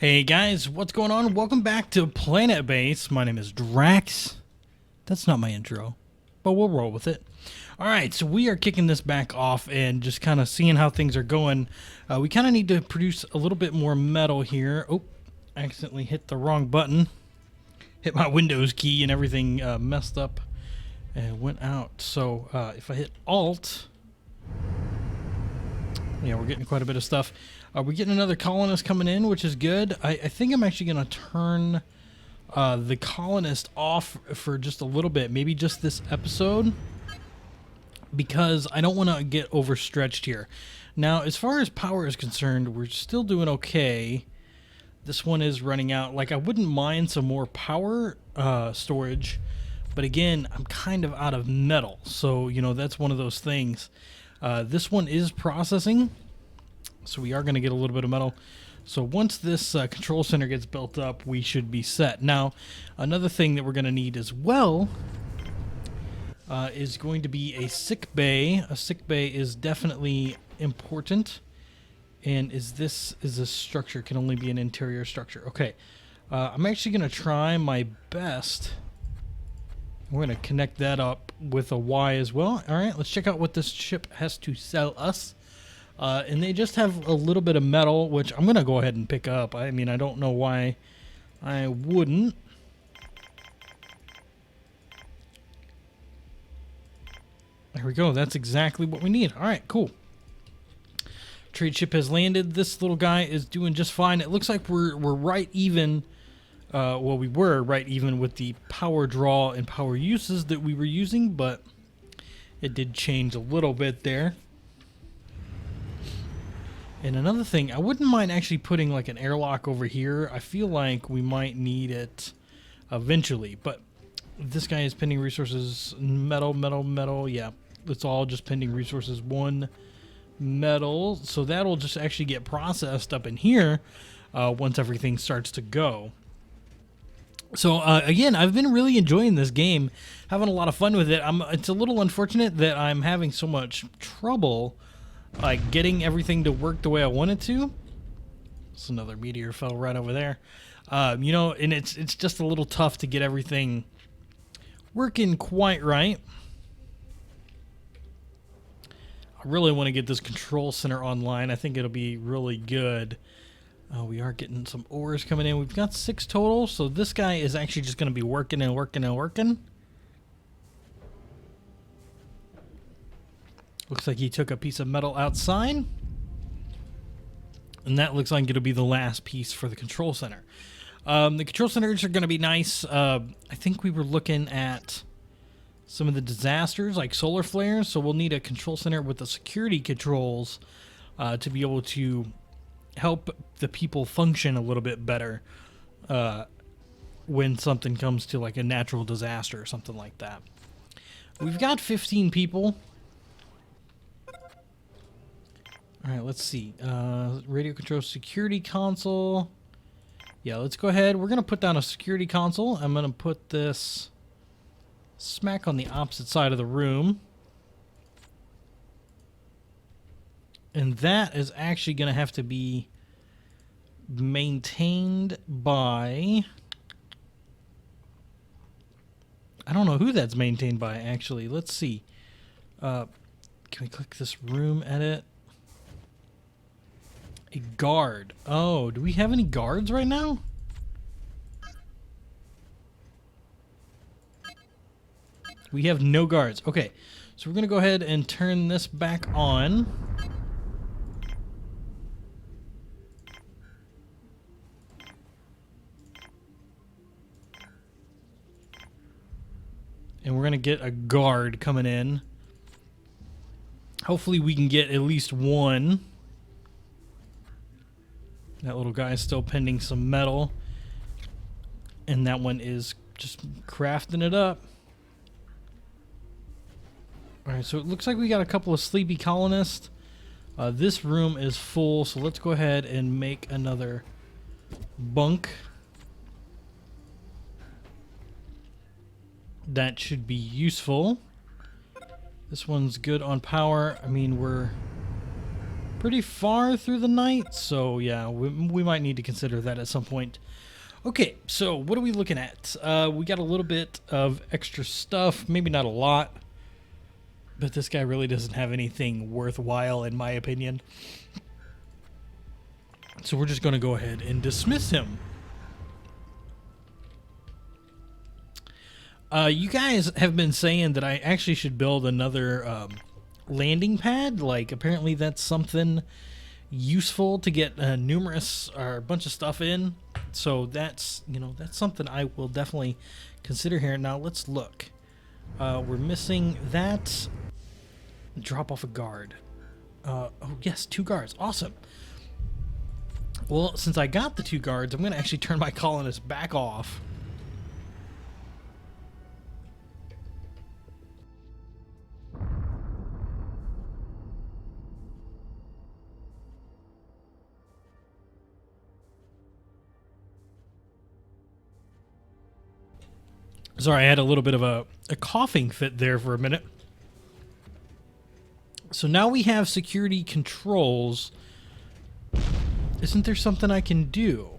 Hey guys, what's going on? Welcome back to PlanetBase. My name is Drax. That's not my intro, but we'll roll with it. Alright, so we are kicking this back off and just kind of seeing how things are going. We kind of need to produce a little bit more metal here. Oh, I accidentally hit the wrong button. Hit my Windows key and everything messed up and went out. So if I hit Alt, yeah, we're getting quite a bit of stuff. We're getting another colonist coming in, which is good. I think I'm actually going to turn the colonist off for just a little bit, maybe just this episode, because I don't want to get overstretched here. Now, as far as power is concerned, we're still doing okay. This one is running out. Like, I wouldn't mind some more power storage, but again, I'm kind of out of metal, so, you know, that's one of those things. This one is processing, so we are going to get a little bit of metal. So once this control center gets built up, we should be set. Now, another thing that we're going to need as well is going to be a sick bay. A sick bay is definitely important. And is this structure can only be an interior structure? Okay, I'm actually going to try my best. We're going to connect that up with a Y as well. All right, let's check out what this ship has to sell us. And they just have a little bit of metal, which I'm going to go ahead and pick up. I mean, I don't know why I wouldn't. There we go. That's exactly what we need. All right, cool. Trade ship has landed. This little guy is doing just fine. It looks like we're right even. Well, we were right even with the power draw and power uses that we were using, but it did change a little bit there. And another thing, I wouldn't mind actually putting like an airlock over here. I feel like we might need it eventually, but this guy is pending resources, metal. Yeah, it's all just pending resources, 1 metal. So that'll just actually get processed up in here once everything starts to go. So again, I've been really enjoying this game, having a lot of fun with it. It's a little unfortunate that I'm having so much trouble like getting everything to work the way I want it to. It's another meteor fell right over there. You know, and it's just a little tough to get everything working quite right. I really want to get this control center online. I think it'll be really good. We are getting some ores coming in. We've got 6 total, so this guy is actually just going to be working and working and working. Looks like he took a piece of metal outside. And that looks like it'll be the last piece for the control center. The control centers are going to be nice. I think we were looking at some of the disasters like solar flares. So we'll need a control center with the security controls to be able to help the people function a little bit better when something comes to like a natural disaster or something like that. We've got 15 people. All right, let's see. Radio control security console. Yeah, let's go ahead. We're going to put down a security console. I'm going to put this smack on the opposite side of the room. And that is actually going to have to be maintained by... I don't know who that's maintained by, actually. Let's see. Can we click this room edit? A guard. Oh, do we have any guards right now? We have no guards. Okay, so we're going to go ahead and turn this back on. And we're going to get a guard coming in. Hopefully we can get at least one. That little guy is still pending some metal. And that one is just crafting it up. Alright, so it looks like we got a couple of sleepy colonists. This room is full, so let's go ahead and make another bunk. That should be useful. This one's good on power. I mean, we're pretty far through the night, so yeah, we might need to consider that at some point. Okay, so what are we looking at? We got a little bit of extra stuff, maybe not a lot, but this guy really doesn't have anything worthwhile in my opinion. So we're just going to go ahead and dismiss him. You guys have been saying that I actually should build another landing pad. Like, apparently that's something useful to get numerous or a bunch of stuff in. So that's, you know, that's something I will definitely consider here. Now let's look. We're missing that. Drop off a guard. Oh yes, 2 guards. Awesome. Well, since I got the 2 guards, I'm going to actually turn my colonists back off. Sorry, I had a little bit of a coughing fit there for a minute. So now we have security controls. Isn't there something I can do?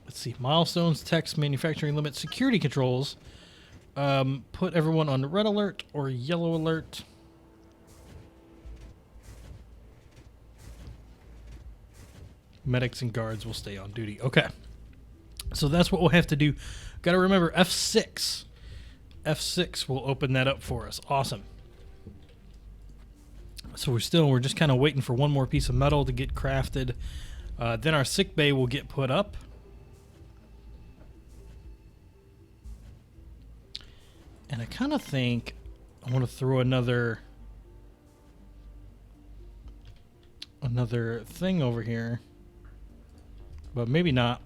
Let's see. Milestones, text, manufacturing limit, security controls. Put everyone on red alert or yellow alert. Medics and guards will stay on duty. Okay. So that's what we'll have to do. Got to remember F6. F6 will open that up for us. Awesome. So we're just kind of waiting for one more piece of metal to get crafted. Then our sick bay will get put up. And I kind of think I want to throw another thing over here. But maybe not.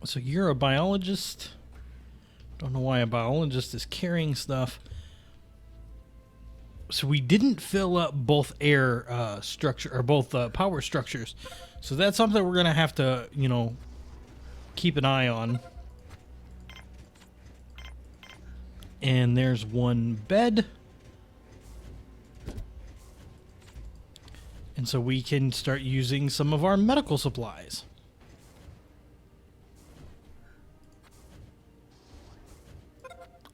So you're a biologist. Don't know why a biologist is carrying stuff. So we didn't fill up both air structure or both power structures. So that's something we're gonna have to, you know, keep an eye on. And there's one bed. And so we can start using some of our medical supplies.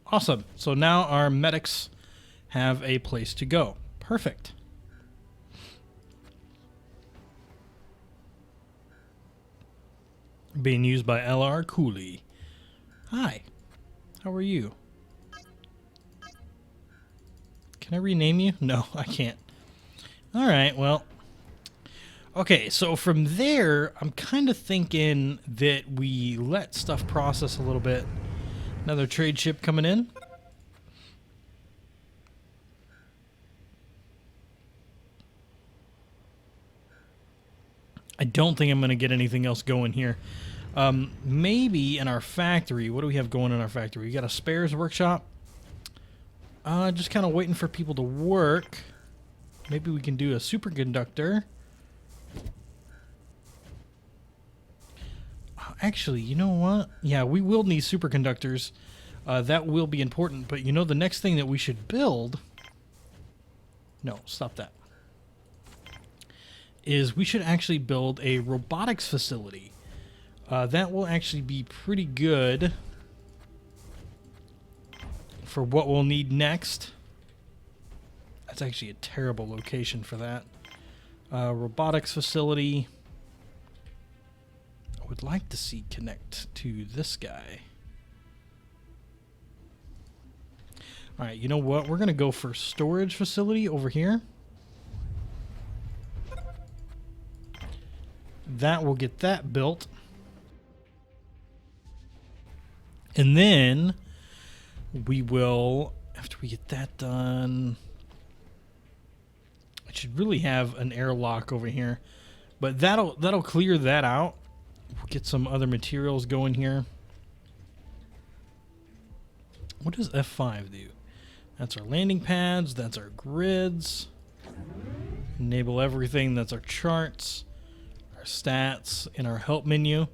Awesome. So now our medics have a place to go. Perfect. Being used by LR Cooley. Hi. How are you? Can I rename you? No, I can't. All right, well. Okay, so from there, I'm kind of thinking that we let stuff process a little bit. Another trade ship coming in. I don't think I'm going to get anything else going here. Maybe in our factory. What do we have going in our factory? We got a spares workshop. Just kind of waiting for people to work. Maybe we can do a superconductor. Actually, you know what? Yeah, we will need superconductors. That will be important. But you know the next thing that we should build... No, stop that. Is we should actually build a robotics facility. That will actually be pretty good for what we'll need next. That's actually a terrible location for that. Robotics facility... would like to see connect to this guy. Alright, you know what? We're going to go for storage facility over here. That will get that built. And then we will, after we get that done, I should really have an airlock over here. But that'll clear that out. We'll get some other materials going here. What does F5 do? That's our landing pads. That's our grids. Enable everything. That's our charts, our stats, and our help menu.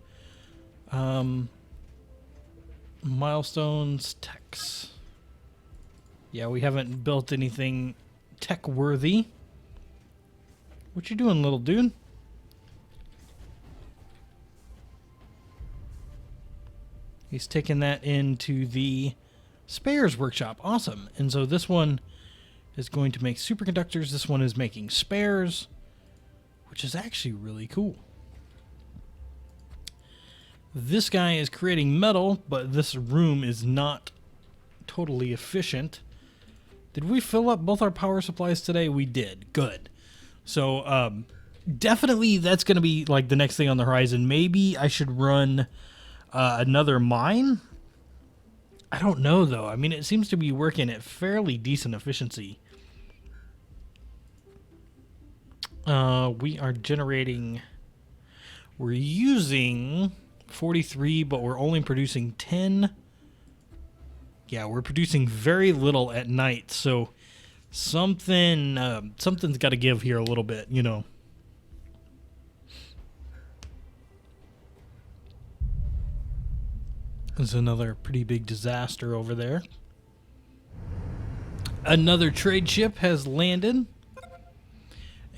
Milestones, text. Yeah, we haven't built anything tech worthy. What you doing, little dude? He's taking that into the spares workshop. Awesome. And so this one is going to make superconductors. This one is making spares, which is actually really cool. This guy is creating metal, but this room is not totally efficient. Did we fill up both our power supplies today? We did. Good. So definitely that's going to be like the next thing on the horizon. Maybe I should run another mine. I don't know, though. I mean, it seems to be working at fairly decent efficiency. We are generating... We're using 43, but we're only producing 10. Yeah, we're producing very little at night, so something's got to give here a little bit, you know. There's another pretty big disaster over there. Another trade ship has landed.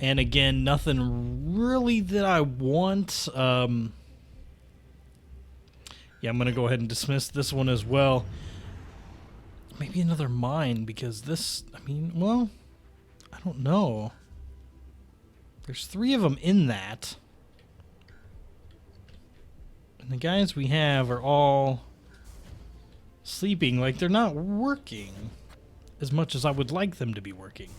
And again, nothing really that I want. Yeah, I'm going to go ahead and dismiss this one as well. Maybe another mine, because this, I mean, well, I don't know. There's 3 of them in that. And the guys we have are all sleeping, like they're not working as much as I would like them to be working.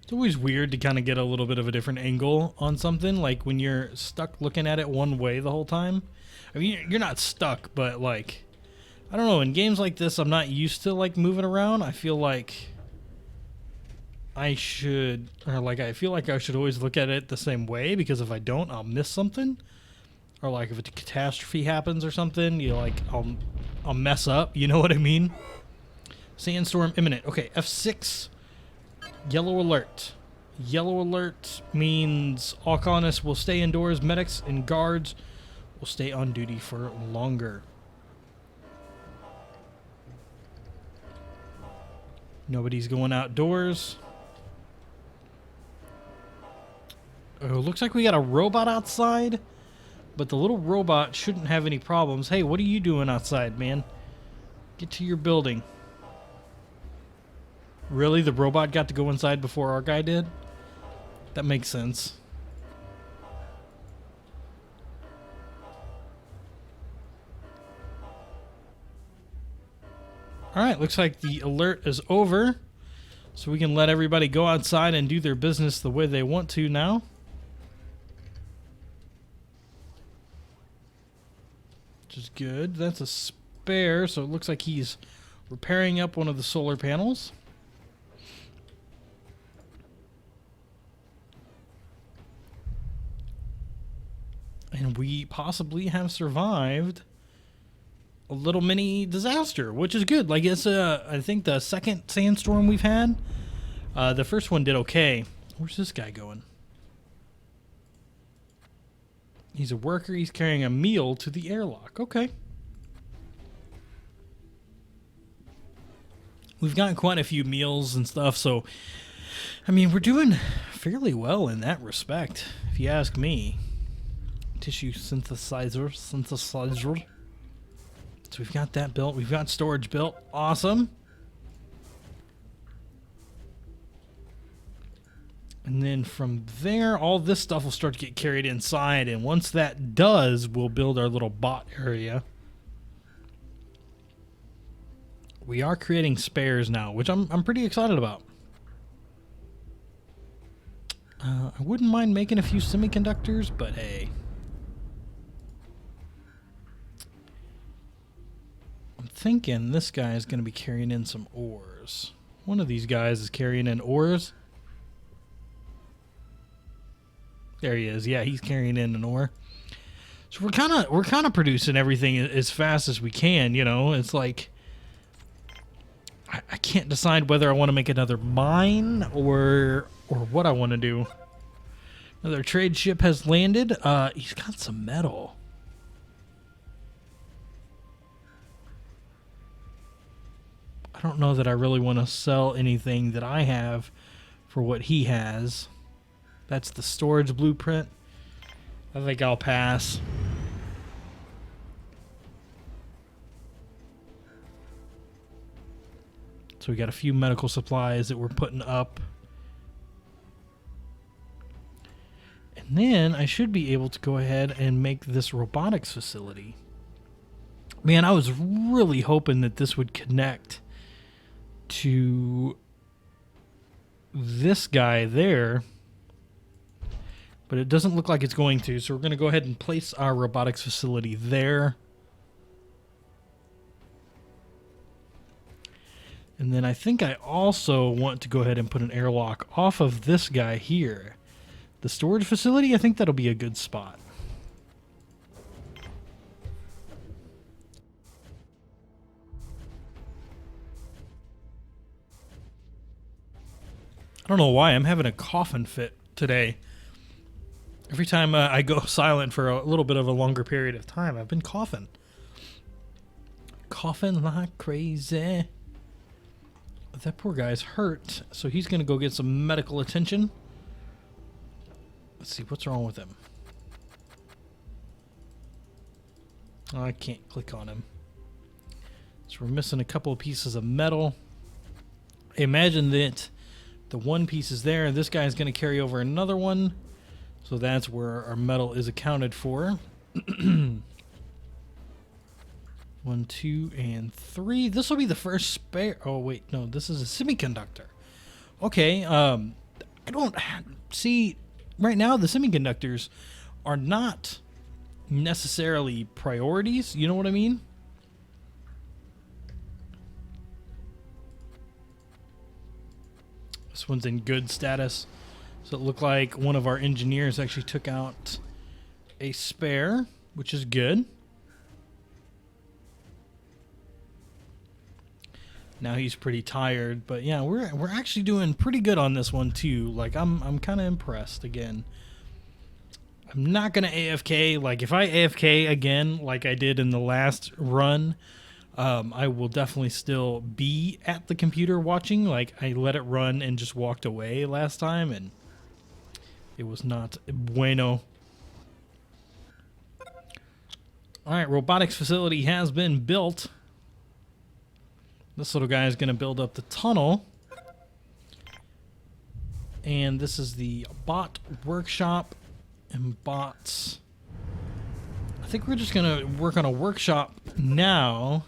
It's always weird to kind of get a little bit of a different angle on something, like when you're stuck looking at it one way the whole time. I mean, you're not stuck, but like, I don't know, in games like this, I'm not used to like moving around. I feel like I should, or like I feel like I should always look at it the same way, because if I don't, I'll miss something. Or like if a catastrophe happens or something, you know, like I'll mess up, you know what I mean? Sandstorm imminent. Okay, F6, yellow alert. Yellow alert means all colonists will stay indoors, medics and guards will stay on duty for longer. Nobody's going outdoors. Oh, looks like we got a robot outside, but the little robot shouldn't have any problems. Hey, what are you doing outside, man? Get to your building. Really? The robot got to go inside before our guy did? That makes sense. Alright, looks like the alert is over. So we can let everybody go outside and do their business the way they want to now. Which is good. That's a spare, so it looks like he's repairing up one of the solar panels. And we possibly have survived a little mini disaster, which is good. Like, it's I think the second sandstorm we've had. The first one did okay. Where's this guy going? He's a worker. He's carrying a meal to the airlock. Okay. We've gotten quite a few meals and stuff, so I mean, we're doing fairly well in that respect, if you ask me. Tissue synthesizer. So we've got that built. We've got storage built. Awesome. And then from there, all this stuff will start to get carried inside. And once that does, we'll build our little bot area. We are creating spares now, which I'm pretty excited about. I wouldn't mind making a few semiconductors, but hey. I'm thinking this guy is going to be carrying in some ores. One of these guys is carrying in ores. There he is. Yeah, he's carrying in an ore. So we're kind of producing everything as fast as we can, you know. It's like I can't decide whether I want to make another mine or what I want to do. Another trade ship has landed. He's got some metal. I don't know that I really want to sell anything that I have for what he has. That's the storage blueprint. I think I'll pass. So we got a few medical supplies that we're putting up. And then I should be able to go ahead and make this robotics facility. Man, I was really hoping that this would connect to this guy there, but it doesn't look like it's going to. So we're going to go ahead and place our robotics facility there. And then I think I also want to go ahead and put an airlock off of this guy here. The storage facility, I think that'll be a good spot. I don't know why, I'm having a coughing fit today. Every time I go silent for a little bit of a longer period of time, I've been coughing. Coughing like crazy. That poor guy's hurt, so he's going to go get some medical attention. Let's see, what's wrong with him? Oh, I can't click on him. So we're missing a couple of pieces of metal. Imagine that the one piece is there, and this guy's going to carry over another one. So that's where our metal is accounted for. 1, 2, and 3. This will be the first spare. Oh, wait. No, this is a semiconductor. Okay. I don't see. Right now, the semiconductors are not necessarily priorities. You know what I mean? This one's in good status. So it looked like one of our engineers actually took out a spare, which is good. Now he's pretty tired, but yeah, we're actually doing pretty good on this one too. Like I'm kind of impressed again. I'm not gonna AFK. Like if I AFK again, like I did in the last run, I will definitely still be at the computer watching. Like I let it run and just walked away last time, and it was not bueno. All right, robotics facility has been built. This little guy is going to build up the tunnel. And this is the bot workshop and bots. I think we're just going to work on a workshop now.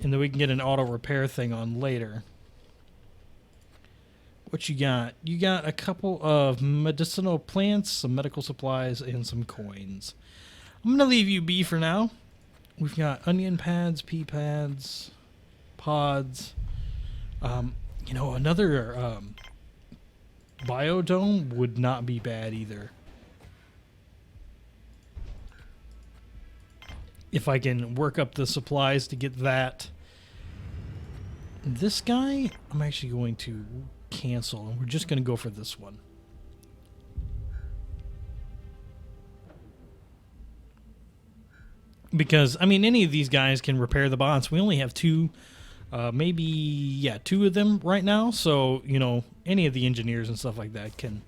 And then we can get an auto repair thing on later. What you got? You got a couple of medicinal plants, some medical supplies, and some coins. I'm going to leave you be for now. We've got onion pads, pea pads, pods. You know, another biodome would not be bad either. If I can work up the supplies to get that. This guy, I'm actually going to cancel, and we're just going to go for this one. Because, I mean, any of these guys can repair the bots. We only have two, maybe, yeah, two of them right now. So, you know, any of the engineers and stuff like that can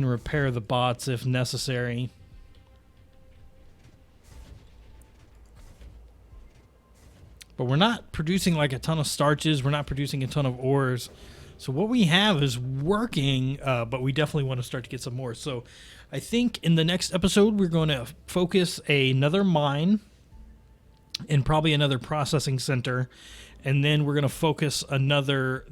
repair the bots if necessary. But we're not producing like a ton of starches. We're not producing a ton of ores. So what we have is working, but we definitely want to start to get some more. So I think in the next episode, we're going to focus another mine and probably another processing center. And then we're going to focus the other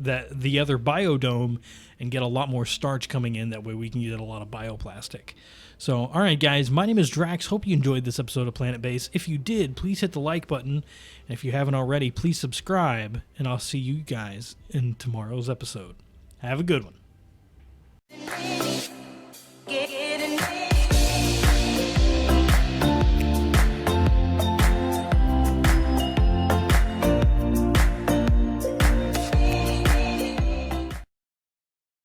biodome and get a lot more starch coming in. That way we can get a lot of bioplastic. So, all right, guys, my name is Draax. Hope you enjoyed this episode of PlanetBase. If you did, please hit the like button. And if you haven't already, please subscribe. And I'll see you guys in tomorrow's episode. Have a good one.